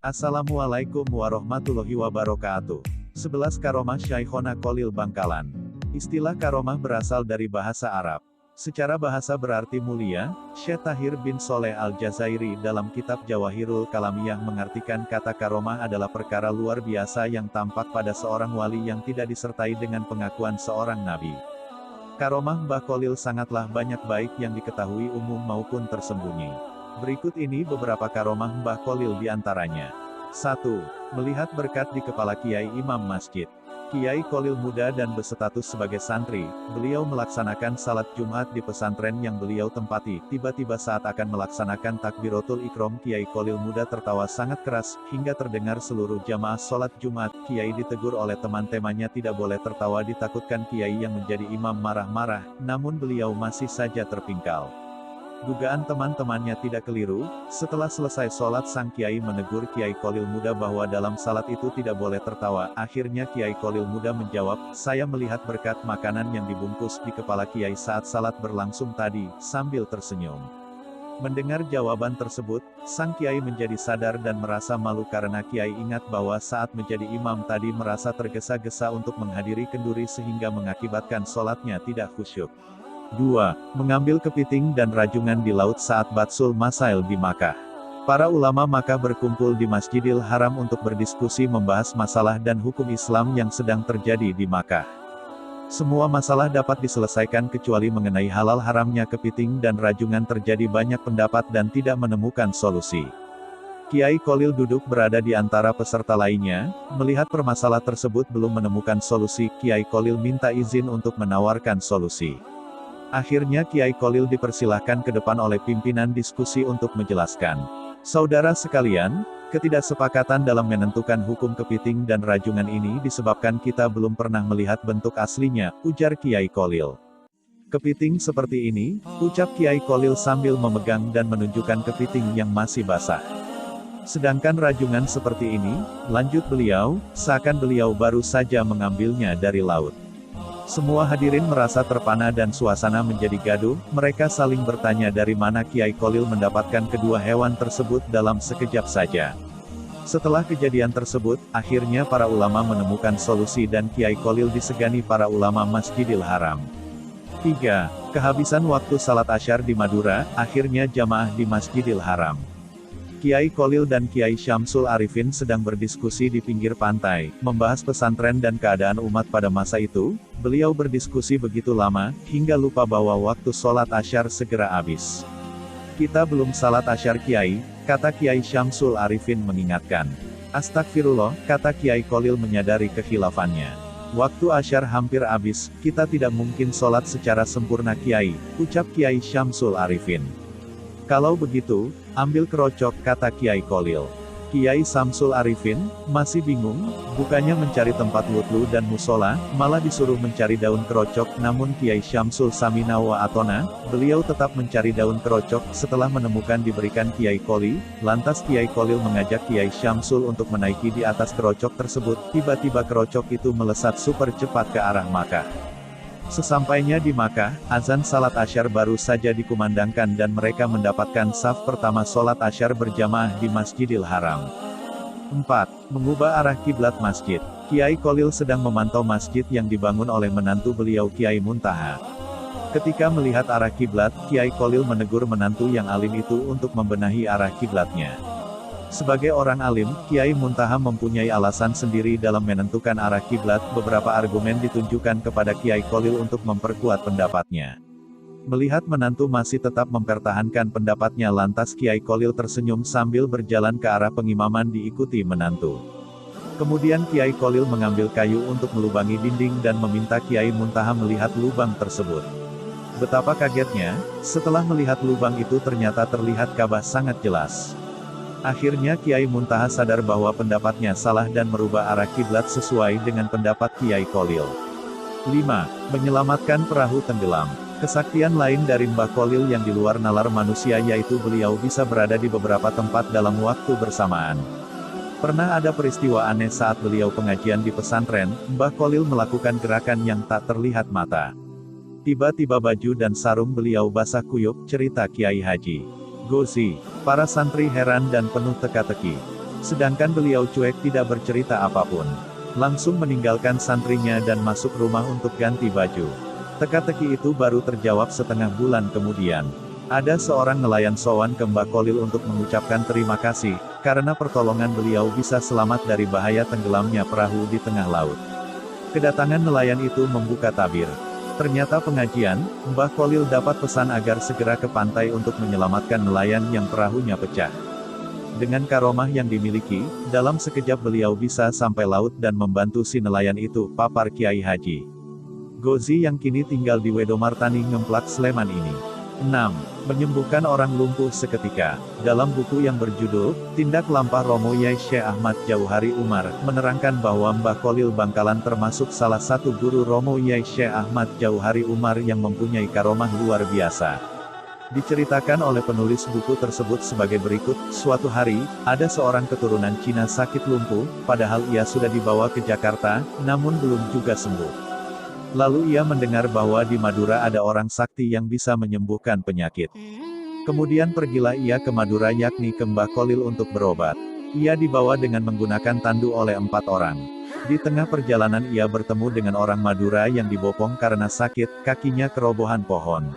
Assalamualaikum warahmatullahi wabarakatuh. 11 Karomah Syaikhona Kholil Bangkalan. Istilah karomah berasal dari bahasa Arab. Secara bahasa berarti mulia. Syekh Tahir bin Soleh Al-Jazairi dalam kitab Jawahirul Kalamiyah mengartikan kata karomah adalah perkara luar biasa yang tampak pada seorang wali yang tidak disertai dengan pengakuan seorang nabi. Karomah Mbah Kholil sangatlah banyak baik yang diketahui umum maupun tersembunyi. Berikut ini beberapa karomah Mbah Kholil diantaranya. 1. Melihat berkat di kepala Kiai Imam Masjid. Kiai Kholil muda dan berstatus sebagai santri, beliau melaksanakan salat Jumat di pesantren yang beliau tempati. Tiba-tiba saat akan melaksanakan takbiratul ikram, Kiai Kholil muda tertawa sangat keras, hingga terdengar seluruh jamaah salat Jumat. Kiai ditegur oleh teman-temannya tidak boleh tertawa, ditakutkan Kiai yang menjadi imam marah-marah, namun beliau masih saja terpingkal. Dugaan teman-temannya tidak keliru. Setelah selesai sholat, sang Kiai menegur Kiai Kholil muda bahwa dalam salat itu tidak boleh tertawa. Akhirnya Kiai Kholil muda menjawab, "Saya melihat berkat makanan yang dibungkus di kepala Kiai saat salat berlangsung tadi," sambil tersenyum. Mendengar jawaban tersebut, sang Kiai menjadi sadar dan merasa malu karena Kiai ingat bahwa saat menjadi imam tadi merasa tergesa-gesa untuk menghadiri kenduri sehingga mengakibatkan sholatnya tidak khusyuk. 2. Mengambil kepiting dan rajungan di laut saat Batsul Masail di Makkah. Para ulama Makkah berkumpul di Masjidil Haram untuk berdiskusi membahas masalah dan hukum Islam yang sedang terjadi di Makkah. Semua masalah dapat diselesaikan kecuali mengenai halal haramnya kepiting dan rajungan. Terjadi banyak pendapat dan tidak menemukan solusi. Kiai Kholil duduk berada di antara peserta lainnya. Melihat permasalahan tersebut belum menemukan solusi, Kiai Kholil minta izin untuk menawarkan solusi. Akhirnya Kiai Kholil dipersilahkan ke depan oleh pimpinan diskusi untuk menjelaskan. Saudara sekalian, ketidaksepakatan dalam menentukan hukum kepiting dan rajungan ini disebabkan kita belum pernah melihat bentuk aslinya, ujar Kiai Kholil. Kepiting seperti ini, ucap Kiai Kholil sambil memegang dan menunjukkan kepiting yang masih basah. Sedangkan rajungan seperti ini, lanjut beliau, seakan beliau baru saja mengambilnya dari laut. Semua hadirin merasa terpana dan suasana menjadi gaduh. Mereka saling bertanya dari mana Kiai Kholil mendapatkan kedua hewan tersebut dalam sekejap saja. Setelah kejadian tersebut, akhirnya para ulama menemukan solusi dan Kiai Kholil disegani para ulama Masjidil Haram. 3. Kehabisan waktu salat Asyar di Madura, akhirnya jamaah di Masjidil Haram. Kiai Kholil dan Kiai Syamsul Arifin sedang berdiskusi di pinggir pantai, membahas pesantren dan keadaan umat pada masa itu. Beliau berdiskusi begitu lama, hingga lupa bahwa waktu sholat Asyar segera habis. "Kita belum salat Asyar Kiai," kata Kiai Syamsul Arifin mengingatkan. "Astagfirullah," kata Kiai Kholil menyadari kekhilafannya. "Waktu Asyar hampir habis, kita tidak mungkin sholat secara sempurna Kiai," ucap Kiai Syamsul Arifin. "Kalau begitu, ambil kerocok," kata Kiai Kholil. Kiai Syamsul Arifin masih bingung, bukannya mencari tempat wudhu dan musola, malah disuruh mencari daun kerocok. Namun Kiai Syamsul Samina wa Atona, beliau tetap mencari daun kerocok. Setelah menemukan diberikan Kiai Kholil, lantas Kiai Kholil mengajak Kiai Syamsul untuk menaiki di atas kerocok tersebut. Tiba-tiba kerocok itu melesat super cepat ke arah Makkah. Sesampainya di Makkah, azan salat Asyar baru saja dikumandangkan dan mereka mendapatkan saf pertama salat Asyar berjamaah di Masjidil Haram. 4. Mengubah arah kiblat masjid. Kiai Kholil sedang memantau masjid yang dibangun oleh menantu beliau Kiai Muntaha. Ketika melihat arah kiblat, Kiai Kholil menegur menantu yang alim itu untuk membenahi arah kiblatnya. Sebagai orang alim, Kiai Muntaha mempunyai alasan sendiri dalam menentukan arah kiblat. Beberapa argumen ditunjukkan kepada Kiai Kholil untuk memperkuat pendapatnya. Melihat menantu masih tetap mempertahankan pendapatnya, lantas Kiai Kholil tersenyum sambil berjalan ke arah pengimaman diikuti menantu. Kemudian Kiai Kholil mengambil kayu untuk melubangi dinding dan meminta Kiai Muntaha melihat lubang tersebut. Betapa kagetnya, setelah melihat lubang itu ternyata terlihat Ka'bah sangat jelas. Akhirnya Kiai Muntaha sadar bahwa pendapatnya salah dan merubah arah kiblat sesuai dengan pendapat Kiai Kholil. 5. Menyelamatkan perahu tenggelam. Kesaktian lain dari Mbah Kholil yang di luar nalar manusia yaitu beliau bisa berada di beberapa tempat dalam waktu bersamaan. Pernah ada peristiwa aneh saat beliau pengajian di pesantren. Mbah Kholil melakukan gerakan yang tak terlihat mata. Tiba-tiba baju dan sarung beliau basah kuyup, cerita Kiai Haji Gozi. Para santri heran dan penuh teka-teki. Sedangkan beliau cuek tidak bercerita apapun. Langsung meninggalkan santrinya dan masuk rumah untuk ganti baju. Teka-teki itu baru terjawab setengah bulan kemudian. Ada seorang nelayan sowan ke Mbah Kholil untuk mengucapkan terima kasih, karena pertolongan beliau bisa selamat dari bahaya tenggelamnya perahu di tengah laut. Kedatangan nelayan itu membuka tabir. Ternyata pengajian, Mbah Kholil dapat pesan agar segera ke pantai untuk menyelamatkan nelayan yang perahunya pecah. Dengan karomah yang dimiliki, dalam sekejap beliau bisa sampai laut dan membantu si nelayan itu, papar Kiai Haji Gozi yang kini tinggal di Wedomartani Ngemplak Sleman ini. 6. Menyembuhkan orang lumpuh seketika. Dalam buku yang berjudul, Tindak Lampah Romo Yai Syekh Ahmad Jauhari Umar, menerangkan bahwa Mbah Kholil Bangkalan termasuk salah satu guru Romo Yai Syekh Ahmad Jauhari Umar yang mempunyai karomah luar biasa. Diceritakan oleh penulis buku tersebut sebagai berikut, suatu hari, ada seorang keturunan Cina sakit lumpuh, padahal ia sudah dibawa ke Jakarta, namun belum juga sembuh. Lalu ia mendengar bahwa di Madura ada orang sakti yang bisa menyembuhkan penyakit. Kemudian pergilah ia ke Madura yakni ke Mbah Kholil untuk berobat. Ia dibawa dengan menggunakan tandu oleh 4 orang. Di tengah perjalanan ia bertemu dengan orang Madura yang dibopong karena sakit, kakinya kerobohan pohon.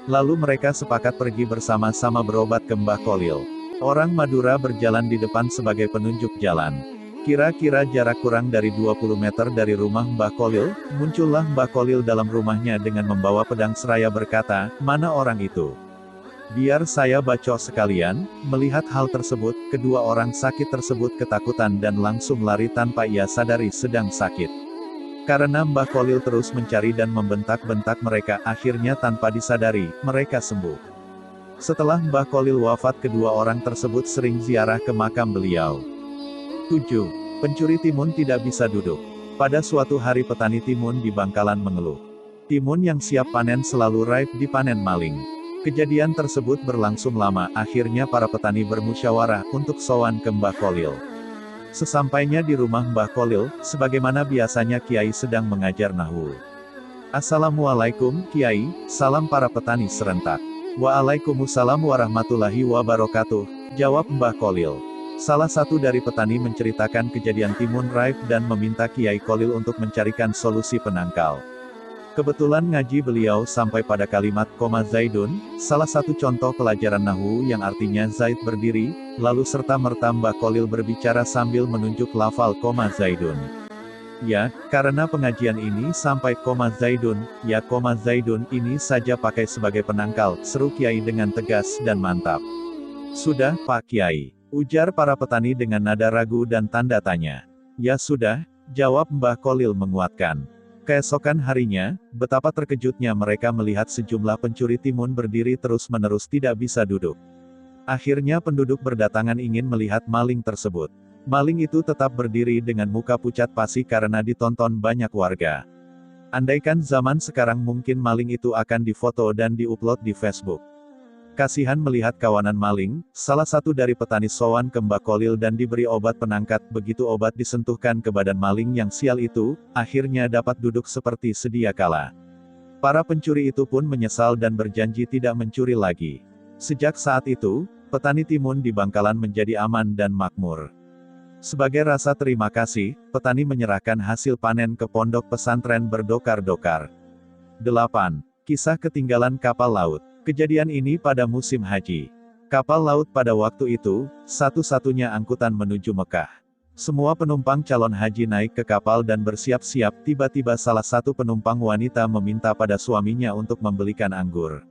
Lalu mereka sepakat pergi bersama-sama berobat ke Mbah Kholil. Orang Madura berjalan di depan sebagai penunjuk jalan. Kira-kira jarak kurang dari 20 meter dari rumah Mbah Kholil, muncullah Mbah Kholil dalam rumahnya dengan membawa pedang seraya berkata, "Mana orang itu? Biar saya bacok sekalian." Melihat hal tersebut, kedua orang sakit tersebut ketakutan dan langsung lari tanpa ia sadari sedang sakit. Karena Mbah Kholil terus mencari dan membentak-bentak mereka, akhirnya tanpa disadari, mereka sembuh. Setelah Mbah Kholil wafat, kedua orang tersebut sering ziarah ke makam beliau. 7. Pencuri timun tidak bisa duduk. Pada suatu hari petani timun di Bangkalan mengeluh. Timun yang siap panen selalu raib dipanen maling. Kejadian tersebut berlangsung lama, akhirnya para petani bermusyawarah untuk sowan ke Mbah Kholil. Sesampainya di rumah Mbah Kholil, sebagaimana biasanya Kiai sedang mengajar nahwu. "Assalamualaikum, Kiai," salam para petani serentak. "Waalaikumsalam warahmatullahi wabarakatuh," jawab Mbah Kholil. Salah satu dari petani menceritakan kejadian timun raib dan meminta Kiai Kholil untuk mencarikan solusi penangkal. Kebetulan ngaji beliau sampai pada kalimat koma Zaidun, salah satu contoh pelajaran nahwu yang artinya Zaid berdiri, lalu serta-merta Mbah Kholil berbicara sambil menunjuk lafal koma Zaidun. "Ya, karena pengajian ini sampai koma Zaidun, ya koma Zaidun ini saja pakai sebagai penangkal," seru Kiai dengan tegas dan mantap. "Sudah, Pak Kiai," ujar para petani dengan nada ragu dan tanda tanya. "Ya sudah," jawab Mbah Kholil menguatkan. Keesokan harinya, betapa terkejutnya mereka melihat sejumlah pencuri timun berdiri terus-menerus tidak bisa duduk. Akhirnya penduduk berdatangan ingin melihat maling tersebut. Maling itu tetap berdiri dengan muka pucat pasi karena ditonton banyak warga. Andaikan zaman sekarang mungkin maling itu akan difoto dan diupload di Facebook. Kasihan melihat kawanan maling, salah satu dari petani sowan ke Mbah Kholil dan diberi obat penangkat. Begitu obat disentuhkan ke badan maling yang sial itu, akhirnya dapat duduk seperti sedia kala. Para pencuri itu pun menyesal dan berjanji tidak mencuri lagi. Sejak saat itu, petani timun di Bangkalan menjadi aman dan makmur. Sebagai rasa terima kasih, petani menyerahkan hasil panen ke pondok pesantren berdokar-dokar. 8. Kisah ketinggalan kapal laut. Kejadian ini pada musim haji. Kapal laut pada waktu itu, satu-satunya angkutan menuju Mekah. Semua penumpang calon haji naik ke kapal dan bersiap-siap, tiba-tiba salah satu penumpang wanita meminta pada suaminya untuk membelikan anggur.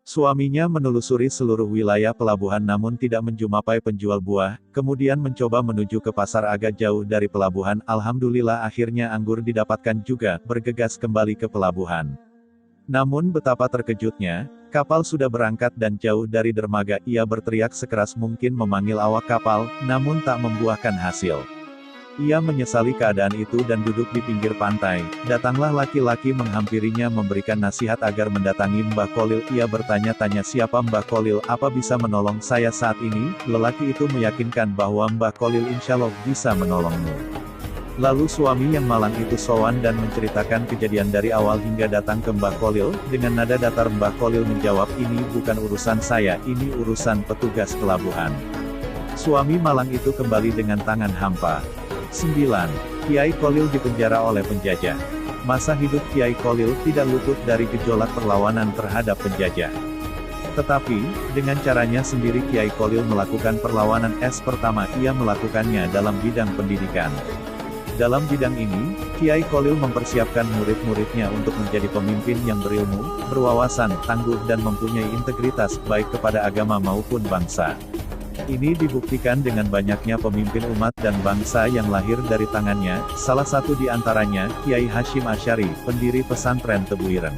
Suaminya menelusuri seluruh wilayah pelabuhan namun tidak menjumpai penjual buah, kemudian mencoba menuju ke pasar agak jauh dari pelabuhan. Alhamdulillah akhirnya anggur didapatkan juga, bergegas kembali ke pelabuhan. Namun betapa terkejutnya, kapal sudah berangkat dan jauh dari dermaga. Ia berteriak sekeras mungkin memanggil awak kapal, namun tak membuahkan hasil. Ia menyesali keadaan itu dan duduk di pinggir pantai. Datanglah laki-laki menghampirinya memberikan nasihat agar mendatangi Mbah Kholil. Ia bertanya-tanya siapa Mbah Kholil, apa bisa menolong saya saat ini. Lelaki itu meyakinkan bahwa Mbah Kholil insyaallah bisa menolongmu. Lalu suami yang malang itu sowan dan menceritakan kejadian dari awal hingga datang ke Mbah Kholil. Dengan nada datar Mbah Kholil menjawab, "Ini bukan urusan saya, ini urusan petugas pelabuhan." Suami malang itu kembali dengan tangan hampa. 9. Kiai Kholil dipenjara oleh penjajah. Masa hidup Kiai Kholil tidak luput dari gejolak perlawanan terhadap penjajah. Tetapi, dengan caranya sendiri Kiai Kholil melakukan perlawanan. Pertama ia melakukannya dalam bidang pendidikan. Dalam bidang ini, Kiai Kholil mempersiapkan murid-muridnya untuk menjadi pemimpin yang berilmu, berwawasan, tangguh dan mempunyai integritas, baik kepada agama maupun bangsa. Ini dibuktikan dengan banyaknya pemimpin umat dan bangsa yang lahir dari tangannya, salah satu di antaranya, Kiai Hashim Asy'ari, pendiri pesantren Tebu Ireng.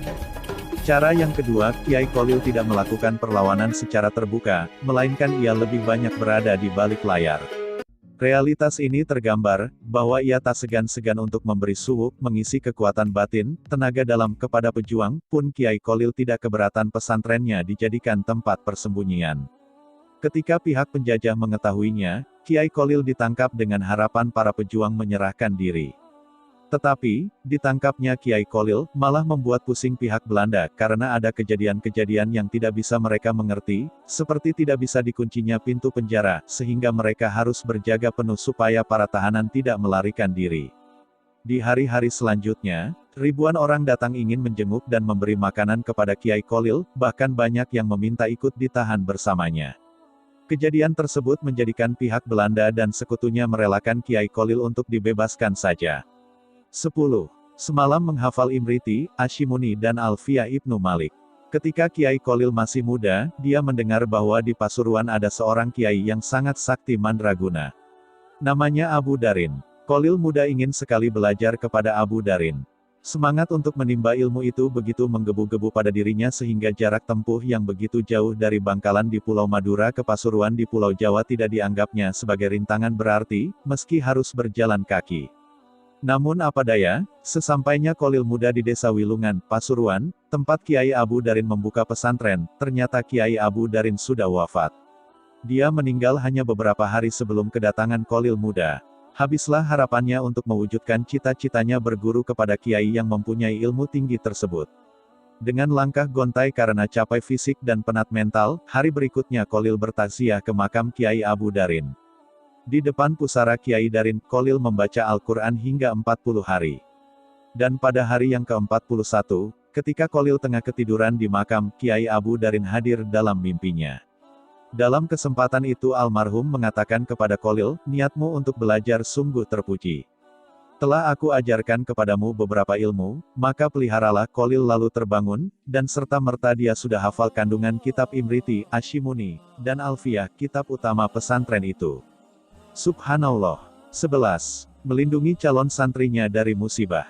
Cara yang kedua, Kiai Kholil tidak melakukan perlawanan secara terbuka, melainkan ia lebih banyak berada di balik layar. Realitas ini tergambar, bahwa ia tak segan-segan untuk memberi suhuk, mengisi kekuatan batin, tenaga dalam kepada pejuang, pun Kiai Kholil tidak keberatan pesantrennya dijadikan tempat persembunyian. Ketika pihak penjajah mengetahuinya, Kiai Kholil ditangkap dengan harapan para pejuang menyerahkan diri. Tetapi, ditangkapnya Kiai Kholil, malah membuat pusing pihak Belanda, karena ada kejadian-kejadian yang tidak bisa mereka mengerti, seperti tidak bisa dikuncinya pintu penjara, sehingga mereka harus berjaga penuh supaya para tahanan tidak melarikan diri. Di hari-hari selanjutnya, ribuan orang datang ingin menjenguk dan memberi makanan kepada Kiai Kholil, bahkan banyak yang meminta ikut ditahan bersamanya. Kejadian tersebut menjadikan pihak Belanda dan sekutunya merelakan Kiai Kholil untuk dibebaskan saja. 10. Semalam menghafal Imriti, Ashimuni dan Alfiyah Ibnu Malik. Ketika Kiai Kholil masih muda, dia mendengar bahwa di Pasuruan ada seorang kiai yang sangat sakti mandraguna. Namanya Abu Darin. Kholil muda ingin sekali belajar kepada Abu Darin. Semangat untuk menimba ilmu itu begitu menggebu-gebu pada dirinya sehingga jarak tempuh yang begitu jauh dari Bangkalan di Pulau Madura ke Pasuruan di Pulau Jawa tidak dianggapnya sebagai rintangan berarti, meski harus berjalan kaki. Namun apa daya, sesampainya Kholil muda di desa Wilungan, Pasuruan, tempat Kiai Abu Darin membuka pesantren, ternyata Kiai Abu Darin sudah wafat. Dia meninggal hanya beberapa hari sebelum kedatangan Kholil muda. Habislah harapannya untuk mewujudkan cita-citanya berguru kepada kiai yang mempunyai ilmu tinggi tersebut. Dengan langkah gontai karena capai fisik dan penat mental, hari berikutnya Kholil bertakziah ke makam Kiai Abu Darin. Di depan pusara Kiai Darin, Kholil membaca Al-Quran hingga 40 hari. Dan pada hari yang ke-41, ketika Kholil tengah ketiduran di makam, Kiai Abu Darin hadir dalam mimpinya. Dalam kesempatan itu almarhum mengatakan kepada Kholil, niatmu untuk belajar sungguh terpuji. Telah aku ajarkan kepadamu beberapa ilmu, maka peliharalah. Kholil lalu terbangun, dan serta-merta dia sudah hafal kandungan kitab Imriti, Ashimuni, dan Alfiyah, kitab utama pesantren itu. Subhanallah. 11. Melindungi calon santrinya dari musibah.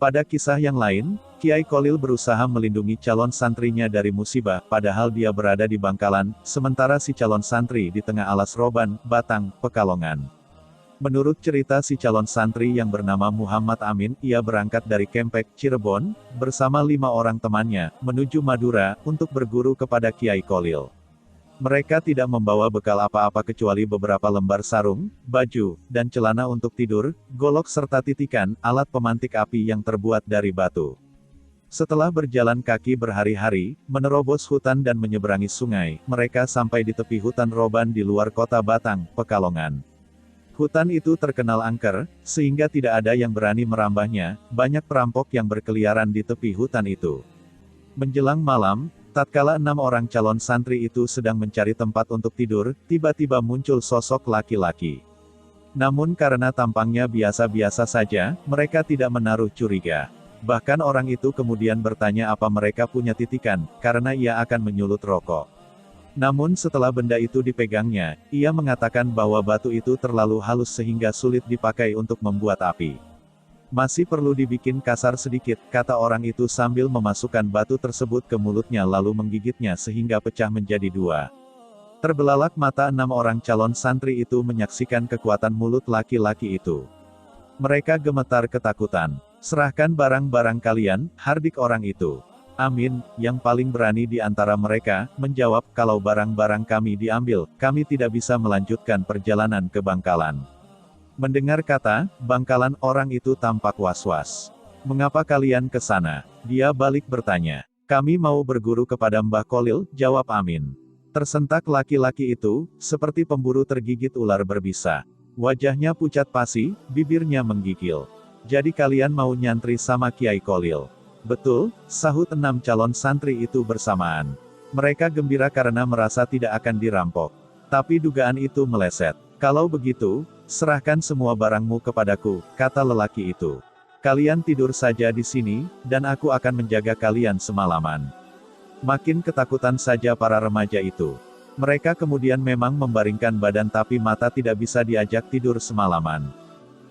Pada kisah yang lain, Kiai Kholil berusaha melindungi calon santrinya dari musibah, padahal dia berada di Bangkalan, sementara si calon santri di tengah alas roban, Batang, Pekalongan. Menurut cerita si calon santri yang bernama Muhammad Amin, ia berangkat dari Kempek, Cirebon, bersama 5 orang temannya, menuju Madura, untuk berguru kepada Kiai Kholil. Mereka tidak membawa bekal apa-apa kecuali beberapa lembar sarung, baju, dan celana untuk tidur, golok serta titikan, alat pemantik api yang terbuat dari batu. Setelah berjalan kaki berhari-hari, menerobos hutan dan menyeberangi sungai, mereka sampai di tepi hutan roban di luar kota Batang, Pekalongan. Hutan itu terkenal angker, sehingga tidak ada yang berani merambahnya, banyak perampok yang berkeliaran di tepi hutan itu. Menjelang malam, tatkala 6 orang calon santri itu sedang mencari tempat untuk tidur, tiba-tiba muncul sosok laki-laki. Namun karena tampangnya biasa-biasa saja, mereka tidak menaruh curiga. Bahkan orang itu kemudian bertanya apa mereka punya titikan, karena ia akan menyulut rokok. Namun setelah benda itu dipegangnya, ia mengatakan bahwa batu itu terlalu halus sehingga sulit dipakai untuk membuat api. Masih perlu dibikin kasar sedikit, kata orang itu sambil memasukkan batu tersebut ke mulutnya lalu menggigitnya sehingga pecah menjadi 2. Terbelalak mata 6 orang calon santri itu menyaksikan kekuatan mulut laki-laki itu. Mereka gemetar ketakutan. Serahkan barang-barang kalian, hardik orang itu. Amin, yang paling berani di antara mereka, menjawab, kalau barang-barang kami diambil, kami tidak bisa melanjutkan perjalanan ke Bangkalan. Mendengar kata Bangkalan, orang itu tampak was-was. Mengapa kalian ke sana? Dia balik bertanya. Kami mau berguru kepada Mbah Kholil, jawab Amin. Tersentak laki-laki itu, seperti pemburu tergigit ular berbisa. Wajahnya pucat pasi, bibirnya menggigil. Jadi kalian mau nyantri sama Kiai Kolil? Betul, sahut 6 calon santri itu bersamaan. Mereka gembira karena merasa tidak akan dirampok. Tapi dugaan itu meleset. Kalau begitu, serahkan semua barangmu kepadaku, kata lelaki itu. Kalian tidur saja di sini, dan aku akan menjaga kalian semalaman. Makin ketakutan saja para remaja itu. Mereka kemudian memang membaringkan badan tapi mata tidak bisa diajak tidur semalaman.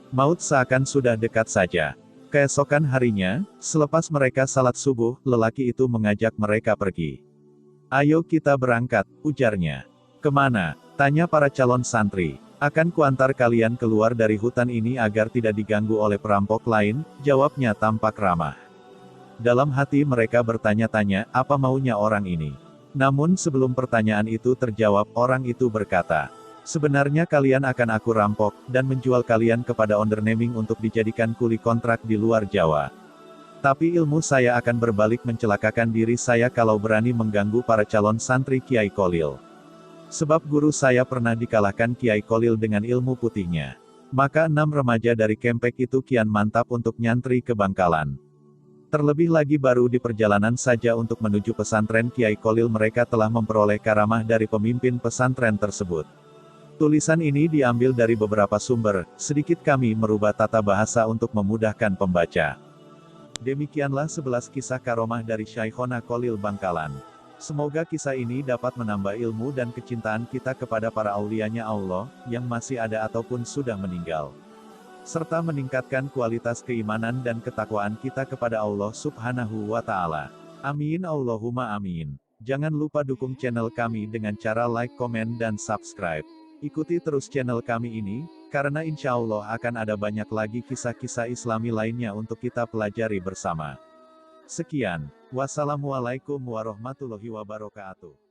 Maut seakan sudah dekat saja. Keesokan harinya, selepas mereka salat subuh, lelaki itu mengajak mereka pergi. Ayo kita berangkat, ujarnya. Kemana? Tanya para calon santri. Akan kuantar kalian keluar dari hutan ini agar tidak diganggu oleh perampok lain, jawabnya tampak ramah. Dalam hati mereka bertanya-tanya, apa maunya orang ini? Namun sebelum pertanyaan itu terjawab, orang itu berkata, sebenarnya kalian akan aku rampok, dan menjual kalian kepada ondernaming untuk dijadikan kuli kontrak di luar Jawa. Tapi ilmu saya akan berbalik mencelakakan diri saya kalau berani mengganggu para calon santri Kiai Kolil. Sebab guru saya pernah dikalahkan Kiai Kolil dengan ilmu putihnya. Maka 6 remaja dari Kempek itu kian mantap untuk nyantri ke Bangkalan. Terlebih lagi baru di perjalanan saja untuk menuju pesantren Kiai Kolil mereka telah memperoleh karamah dari pemimpin pesantren tersebut. Tulisan ini diambil dari beberapa sumber, sedikit kami merubah tata bahasa untuk memudahkan pembaca. Demikianlah 11 kisah karomah dari Syaikhona Kolil Bangkalan. Semoga kisah ini dapat menambah ilmu dan kecintaan kita kepada para aulianya Allah, yang masih ada ataupun sudah meninggal. Serta meningkatkan kualitas keimanan dan ketakwaan kita kepada Allah Subhanahu wa Ta'ala. Amin Allahumma amin. Jangan lupa dukung channel kami dengan cara like, komen, dan subscribe. Ikuti terus channel kami ini, karena insya Allah akan ada banyak lagi kisah-kisah Islami lainnya untuk kita pelajari bersama. Sekian, wassalamualaikum warahmatullahi wabarakatuh.